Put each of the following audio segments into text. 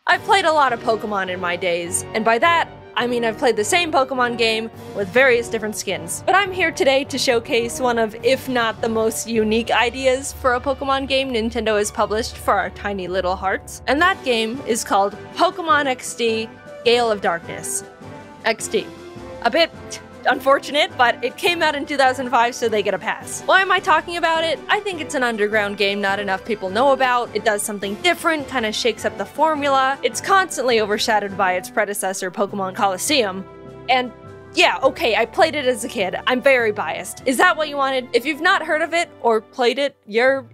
I've played a lot of Pokemon in my days, and by that, I mean I've played the same Pokemon game with various different skins. But I'm here today to showcase one of, if not the most unique ideas for a Pokemon game Nintendo has published for our tiny little hearts. And that game is called Pokemon XD Gale of Darkness. XD. A bit unfortunate, but it came out in 2005, so they get a pass. Why am I talking about it? I think it's an underground game not enough people know about. It does something different, kind of shakes up the formula. It's constantly overshadowed by its predecessor, Pokemon Colosseum. And yeah, okay, I played it as a kid. I'm very biased. Is that what you wanted? If you've not heard of it or played it, you're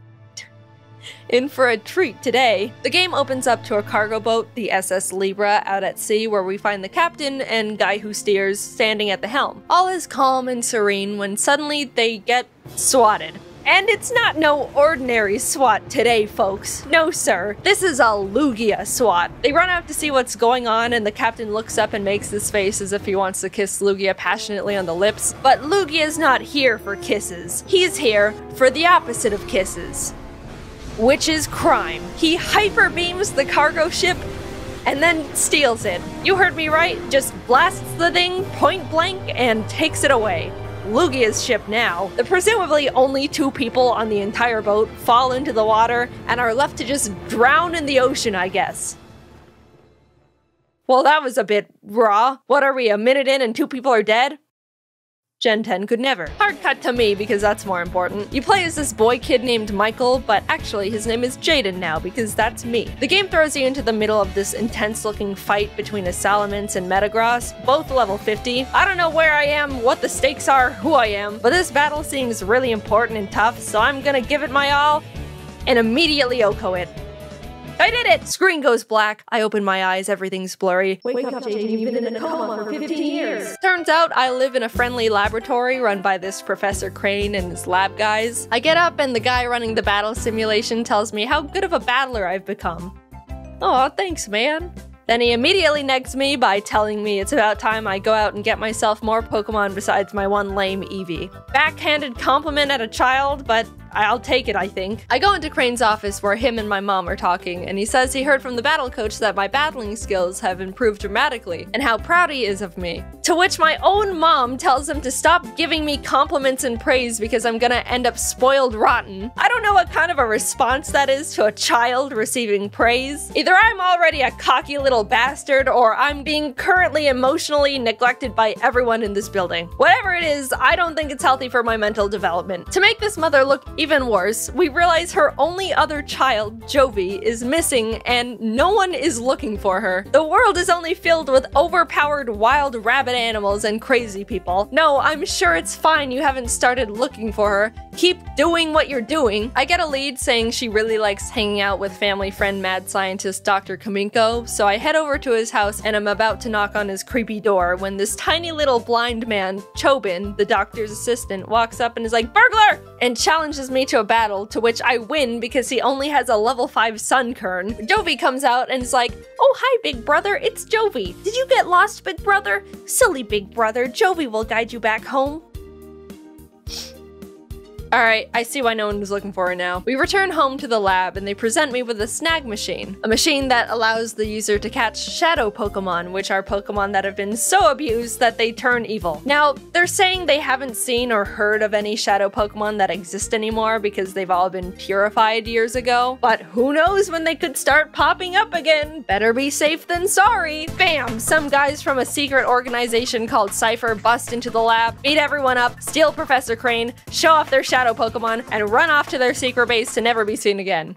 in for a treat today. The game opens up to a cargo boat, the SS Libra, out at sea, where we find the captain and guy who steers standing at the helm. All is calm and serene when suddenly they get swatted. And it's not no ordinary SWAT today, folks. No, sir. This is a Lugia SWAT. They run out to see what's going on, and the captain looks up and makes this face as if he wants to kiss Lugia passionately on the lips. But Lugia's not here for kisses. He's here for the opposite of kisses, which is crime. He hyper beams the cargo ship and then steals it. You heard me right, just blasts the thing point blank and takes it away. Lugia's ship now. The presumably only 2 people on the entire boat fall into the water and are left to just drown in the ocean, I guess. Well, that was a bit raw. What are we, a minute in and 2 people are dead? Gen 10 could never. Hard cut to me because that's more important. You play as this boy kid named Michael, but actually his name is Jaiden now because that's me. The game throws you into the middle of this intense looking fight between a Salamence and Metagross, both level 50. I don't know where I am, what the stakes are, who I am, but this battle seems really important and tough, so I'm gonna give it my all and immediately OHKO it. I did it! Screen goes black. I open my eyes, everything's blurry. Wake up, Jaiden, you've been in a coma for 15 years. Turns out I live in a friendly laboratory run by this Professor Crane and his lab guys. I get up and the guy running the battle simulation tells me how good of a battler I've become. Aw, thanks, man. Then he immediately negs me by telling me it's about time I go out and get myself more Pokemon besides my one lame Eevee. Backhanded compliment at a child, but I'll take it, I think. I go into Crane's office where him and my mom are talking, and he says he heard from the battle coach that my battling skills have improved dramatically, and how proud he is of me. To which my own mom tells him to stop giving me compliments and praise because I'm gonna end up spoiled rotten. I don't know what kind of a response that is to a child receiving praise. Either I'm already a cocky little bastard, or I'm being currently emotionally neglected by everyone in this building. Whatever it is, I don't think it's healthy for my mental development. To make this mother look even worse, we realize her only other child, Jovi, is missing and no one is looking for her. The world is only filled with overpowered wild rabbit animals and crazy people. No, I'm sure it's fine you haven't started looking for her. Keep doing what you're doing. I get a lead saying she really likes hanging out with family friend mad scientist Dr. Kaminko, so I head over to his house and I'm about to knock on his creepy door when this tiny little blind man, Chobin, the doctor's assistant, walks up and is like, "Burglar!" and challenges me to a battle, to which I win because he only has a level 5 Sunkern. Jovi comes out and is like, "Oh, hi, big brother, it's Jovi. Did you get lost, big brother? Silly big brother, Jovi will guide you back home." Alright, I see why no one was looking for her now. We return home to the lab and they present me with a snag machine. A machine that allows the user to catch shadow Pokemon, which are Pokemon that have been so abused that they turn evil. Now, they're saying they haven't seen or heard of any shadow Pokemon that exist anymore because they've all been purified years ago, but who knows when they could start popping up again? Better be safe than sorry. Bam! Some guys from a secret organization called Cipher bust into the lab, beat everyone up, steal Professor Crane, show off their shadow Pokemon, and run off to their secret base to never be seen again.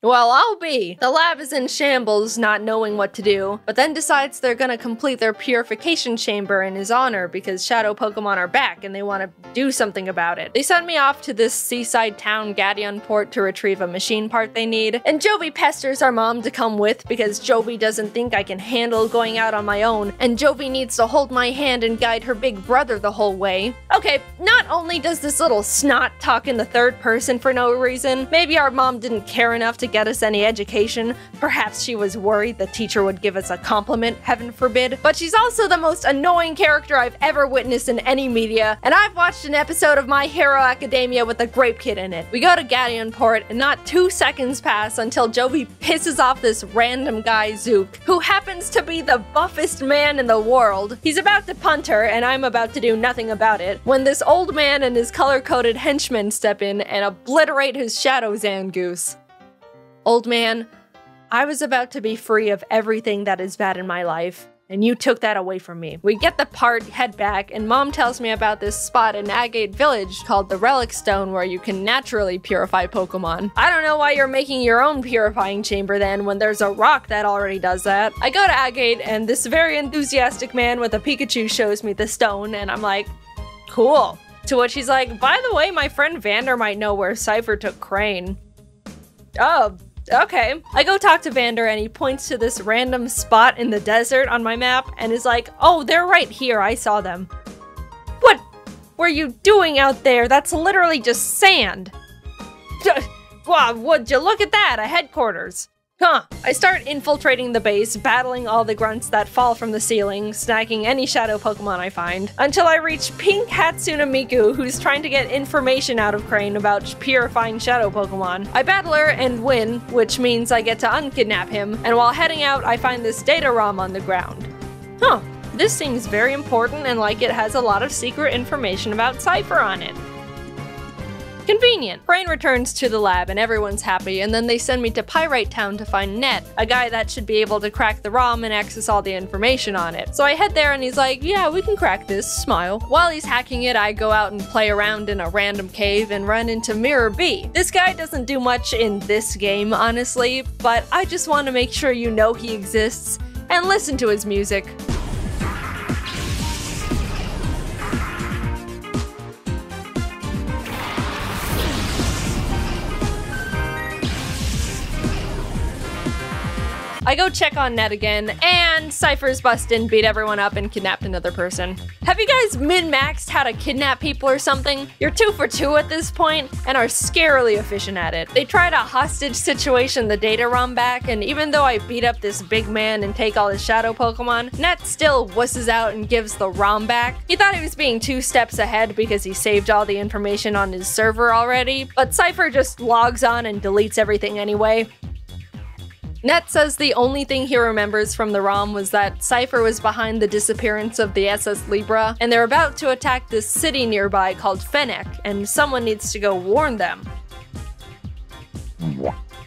Well, I'll be. The lab is in shambles, not knowing what to do, but then decides they're gonna complete their purification chamber in his honor because shadow Pokemon are back and they want to do something about it. They send me off to this seaside town Gadion port to retrieve a machine part they need, and Jovi pesters our mom to come with because Jovi doesn't think I can handle going out on my own, and Jovi needs to hold my hand and guide her big brother the whole way. Okay, not only does this little snot talk in the third person for no reason, maybe our mom didn't care enough to get us any education. Perhaps she was worried the teacher would give us a compliment, heaven forbid. But she's also the most annoying character I've ever witnessed in any media, and I've watched an episode of My Hero Academia with a grape kid in it. We go to Port, and not 2 seconds pass until Jovi pisses off this random guy Zook, who happens to be the buffest man in the world. He's about to punt her, and I'm about to do nothing about it, when this old man and his color-coded henchmen step in and obliterate his shadow Zangoose. Old man, I was about to be free of everything that is bad in my life, and you took that away from me. We get the part, head back, and Mom tells me about this spot in Agate Village called the Relic Stone where you can naturally purify Pokemon. I don't know why you're making your own purifying chamber then when there's a rock that already does that. I go to Agate and this very enthusiastic man with a Pikachu shows me the stone and I'm like, cool. To which he's like, by the way, my friend Vander might know where Cipher took Crane. Oh, okay. I go talk to Vander and he points to this random spot in the desert on my map and is like, oh, they're right here, I saw them. What were you doing out there? That's literally just sand. Wow, would you look at that, a headquarters. Huh. I start infiltrating the base, battling all the grunts that fall from the ceiling, snagging any shadow Pokemon I find, until I reach Pink Hatsune Miku, who's trying to get information out of Crane about purifying shadow Pokemon. I battle her and win, which means I get to unkidnap him, and while heading out, I find this data ROM on the ground. Huh. This seems very important and like it has a lot of secret information about Cipher on it. Convenient. Crane returns to the lab and everyone's happy, and then they send me to Pyrite Town to find Net, a guy that should be able to crack the ROM and access all the information on it. So I head there and he's like, yeah, we can crack this, smile. While he's hacking it, I go out and play around in a random cave and run into Mirror B. This guy doesn't do much in this game, honestly, but I just want to make sure you know he exists and listen to his music. I go check on Net again, and Cipher's busted and beat everyone up and kidnapped another person. Have you guys min-maxed how to kidnap people or something? You're 2 for 2 at this point, and are scarily efficient at it. They try to hostage situation the data ROM back, and even though I beat up this big man and take all his shadow Pokemon, Net still wusses out and gives the ROM back. He thought he was being 2 steps ahead because he saved all the information on his server already, but Cipher just logs on and deletes everything anyway. Net says the only thing he remembers from the ROM was that Cipher was behind the disappearance of the SS Libra, and they're about to attack this city nearby called Fennec, and someone needs to go warn them.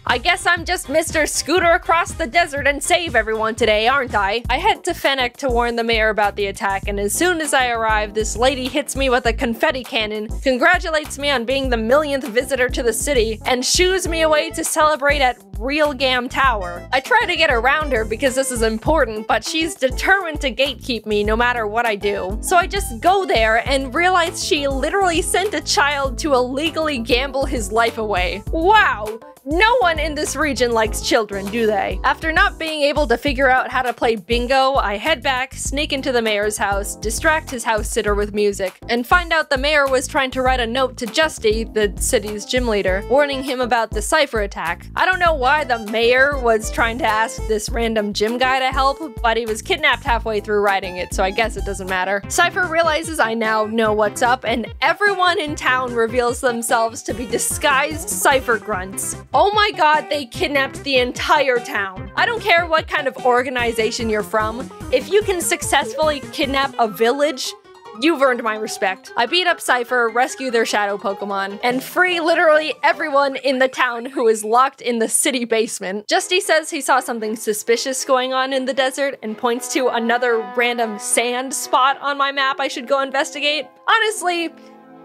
I guess I'm just Mr. Scooter across the desert and save everyone today, aren't I? I head to Fennec to warn the mayor about the attack, and as soon as I arrive, this lady hits me with a confetti cannon, congratulates me on being the 1,000,000th visitor to the city, and shoos me away to celebrate at Real Gam Tower. I try to get around her because this is important, but she's determined to gatekeep me no matter what I do. So I just go there and realize she literally sent a child to illegally gamble his life away. Wow! No one in this region likes children, do they? After not being able to figure out how to play bingo, I head back, sneak into the mayor's house, distract his house sitter with music, and find out the mayor was trying to write a note to Justy, the city's gym leader, warning him about the Cipher attack. I don't know why the mayor was trying to ask this random gym guy to help, but he was kidnapped halfway through writing it, so I guess it doesn't matter. Cipher realizes I now know what's up, and everyone in town reveals themselves to be disguised Cipher grunts. Oh my god, they kidnapped the entire town. I don't care what kind of organization you're from, if you can successfully kidnap a village, you've earned my respect. I beat up Cipher, rescue their shadow Pokemon, and free literally everyone in the town who is locked in the city basement. Justy says he saw something suspicious going on in the desert and points to another random sand spot on my map I should go investigate. Honestly,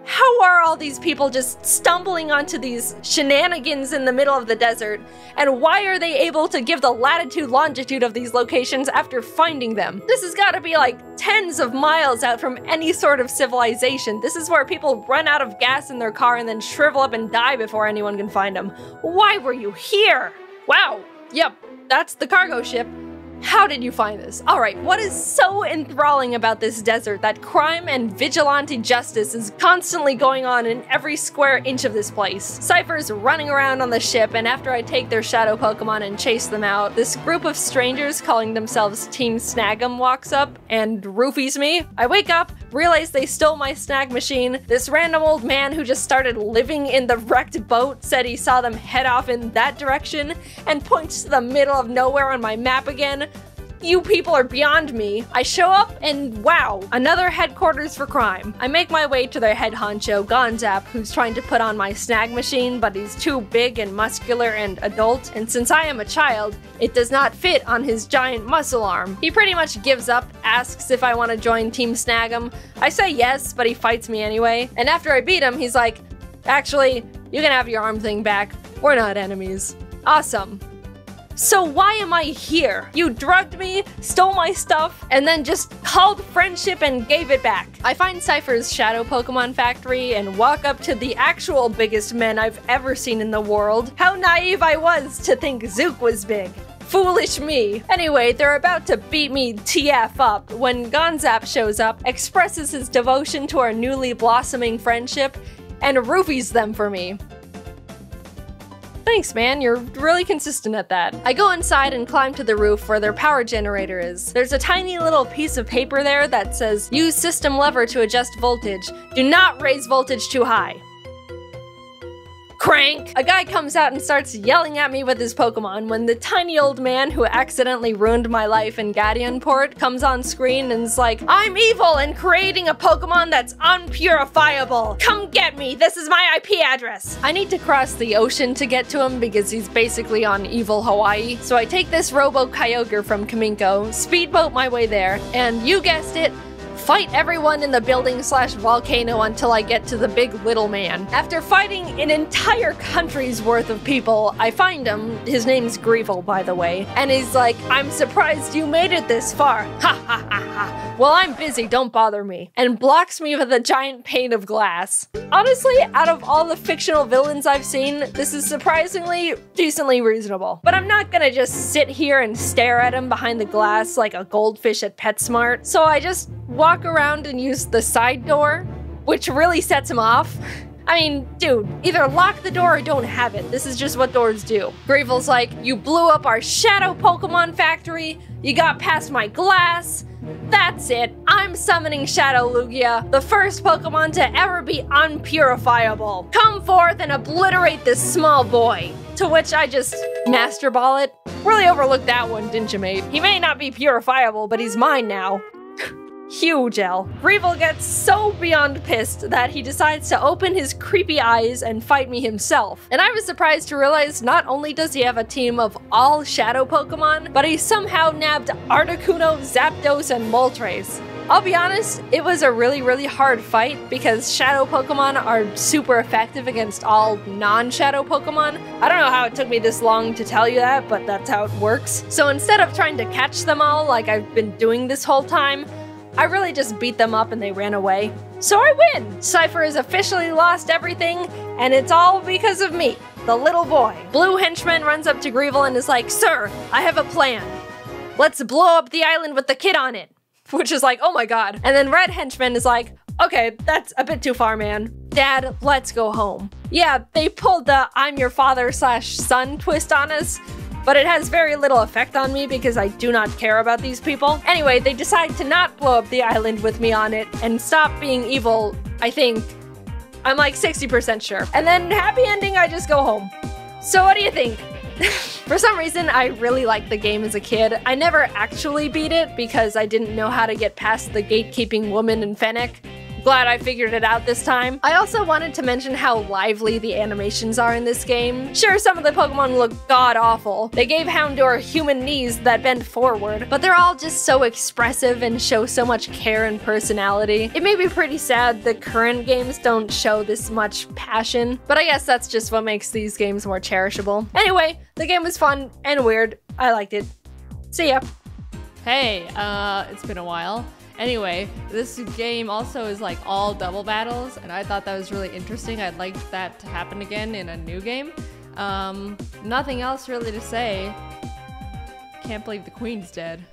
how are all these people just stumbling onto these shenanigans in the middle of the desert? And why are they able to give the latitude longitude of these locations after finding them? This has got to be like tens of miles out from any sort of civilization. This is where people run out of gas in their car and then shrivel up and die before anyone can find them. Why were you here? Wow. Yep, that's the cargo ship. How did you find this? Alright, what is so enthralling about this desert that crime and vigilante justice is constantly going on in every square inch of this place? Cipher's running around on the ship, and after I take their shadow Pokemon and chase them out, this group of strangers calling themselves Team Snag'em walks up and roofies me. I wake up, realize they stole my snag machine. This random old man who just started living in the wrecked boat said he saw them head off in that direction and points to the middle of nowhere on my map again. You people are beyond me. I show up and wow, another headquarters for crime. I make my way to their head honcho, Gonzap, who's trying to put on my snag machine, but he's too big and muscular and adult, and since I am a child, it does not fit on his giant muscle arm. He pretty much gives up, asks if I want to join Team Snag'em. I say yes, but he fights me anyway, and after I beat him, he's like, actually, you can have your arm thing back. We're not enemies. Awesome. So why am I here? You drugged me, stole my stuff, and then just called friendship and gave it back. I find Cipher's Shadow Pokemon Factory and walk up to the actual biggest men I've ever seen in the world. How naive I was to think Zook was big. Foolish me. Anyway, they're about to beat me TF up when Gonzap shows up, expresses his devotion to our newly blossoming friendship, and roofies them for me. Thanks, man, you're really consistent at that. I go inside and climb to the roof where their power generator is. There's a tiny little piece of paper there that says, use system lever to adjust voltage. Do not raise voltage too high. Crank! A guy comes out and starts yelling at me with his Pokemon when the tiny old man who accidentally ruined my life in Gadianport comes on screen and is like, I'm evil and creating a Pokemon that's unpurifiable! Come get me! This is my IP address! I need to cross the ocean to get to him because he's basically on evil Hawaii, so I take this Robo-Kyogre from Kaminko, speedboat my way there, and you guessed it, fight everyone in the building/volcano until I get to the big little man. After fighting an entire country's worth of people, I find him, his name's Greevil by the way, and he's like, I'm surprised you made it this far, ha ha ha ha. Well, I'm busy, don't bother me, and blocks me with a giant pane of glass. Honestly, out of all the fictional villains I've seen, this is surprisingly decently reasonable. But I'm not gonna just sit here and stare at him behind the glass like a goldfish at PetSmart, so I just walk around and use the side door, which really sets him off. I mean, dude, either lock the door or don't have it. This is just what doors do. Greevil's like, you blew up our Shadow Pokemon Factory, you got past my glass, that's it. I'm summoning Shadow Lugia, the first Pokemon to ever be unpurifiable. Come forth and obliterate this small boy. To which I just Master Ball it. Really overlooked that one, didn't you, mate? He may not be purifiable, but he's mine now. Huge L. Greevil gets so beyond pissed that he decides to open his creepy eyes and fight me himself. And I was surprised to realize not only does he have a team of all Shadow Pokemon, but he somehow nabbed Articuno, Zapdos, and Moltres. I'll be honest, it was a really hard fight because Shadow Pokemon are super effective against all non-Shadow Pokemon. I don't know how it took me this long to tell you that, but that's how it works. So instead of trying to catch them all like I've been doing this whole time, I really just beat them up and they ran away. So I win! Cipher has officially lost everything, and it's all because of me, the little boy. Blue henchman runs up to Greevil and is like, Sir, I have a plan. Let's blow up the island with the kid on it. Which is like, oh my god. And then red henchman is like, okay, that's a bit too far, man. Dad, let's go home. Yeah, they pulled the I'm your father/son twist on us, but it has very little effect on me because I do not care about these people. Anyway, they decide to not blow up the island with me on it and stop being evil, I think. I'm like 60% sure. And then happy ending, I just go home. So what do you think? For some reason, I really liked the game as a kid. I never actually beat it because I didn't know how to get past the gatekeeping woman in Fennec. Glad I figured it out this time. I also wanted to mention how lively the animations are in this game. Sure, some of the Pokemon look god-awful. They gave Houndour human knees that bend forward, but they're all just so expressive and show so much care and personality. It may be pretty sad that current games don't show this much passion, but I guess that's just what makes these games more cherishable. Anyway, the game was fun and weird. I liked it. See ya. Hey, it's been a while. Anyway, this game also is like all double battles, and I thought that was really interesting. I'd like that to happen again in a new game. Nothing else really to say. can't believe the queen's dead.